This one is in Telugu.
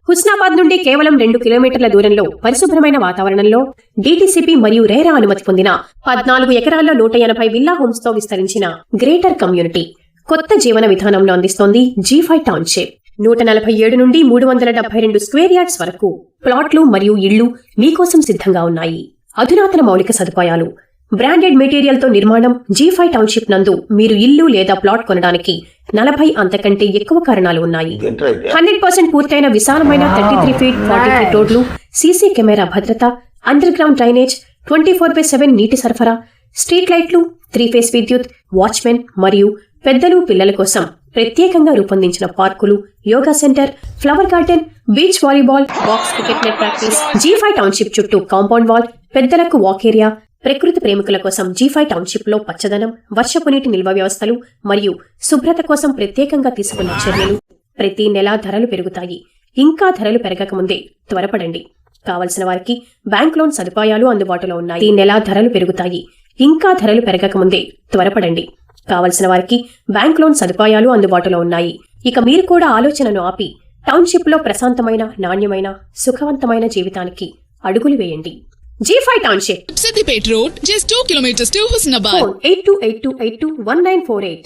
హుస్నాబాద్ నుండి కేవలం 2 కిలోమీటర్ల దూరంలో పరిశుభ్రమైన వాతావరణంలో డీటీసీపీ మరియు రేరా అనుమతి పొందిన 14 ఎకరాల్లో 180 విల్లా హోమ్స్ తో విస్తరించిన గ్రేటర్ కమ్యూనిటీ కొత్త జీవన విధానంలో అందిస్తోంది G5 టౌన్షిప్. 147 నుండి 372 స్క్వేర్ యార్డ్స్ వరకు ప్లాట్లు మరియు ఇళ్లు మీకోసం సిద్ధంగా ఉన్నాయి. అధునాతన మౌలిక సదుపాయాలు, బ్రాండెడ్ మెటీరియల్ తో నిర్మాణం. G5 టౌన్షిప్ నందు మీరు ఇల్లు లేదా ప్లాట్ కొనడానికి 40 అంతకంటే ఎక్కువ కారణాలు ఉన్నాయి. 100% పూర్తయిన విశాలమైన 33 ఫీట్ 40 ఫీట్ రోడ్లు, సీసీ కెమెరా భద్రత, అండర్ గ్రౌండ్ డ్రైనేజ్, 24/7 నీటి సరఫరా, స్ట్రీట్ లైట్లు, 3 ఫేస్ విద్యుత్, వాచ్మెన్ మరియు పెద్దలు పిల్లల కోసం ప్రత్యేకంగా రూపొందించిన పార్కులు, yoga centre, flower garden, beach volleyball, box cricket net practice. G5 township చుట్టూ కాంపౌండ్ వాల్, పెద్దలకు వాక్ ఏరియా. ప్రకృతి ప్రేమికుల కోసం G5 టౌన్షిప్ లో పచ్చదనం, వర్షపు నీటి నిల్వ వ్యవస్థలు మరియు శుభ్రత కోసం ప్రత్యేకంగా తీసుకున్న చర్యలు. ప్రతి నెల ధరలు పెరుగుతాయి. ఇంకా ధరలు పెరగకముందే త్వరపడండి. కావలసిన వారికి బ్యాంక్ లోన్ సదుపాయాలు అందుబాటులో ఉన్నాయి. ఈ నెల ధరలు పెరుగుతాయి. ఇంకా ధరలు పెరగకముందే త్వరపడండి. కావలసిన వారికి బ్యాంక్ లోన్ సదుపాయాలు అందుబాటులో ఉన్నాయి. ఇక మీరు కూడా ఆలోచనను ఆపి టౌన్షిప్ లో ప్రశాంతమైన, నాణ్యమైన, సుఖవంతమైన జీవితానికి అడుగులు వేయండి. G5 township, Siddipet Road, just 2 kilometers to Husnabad. Phone 8282821948.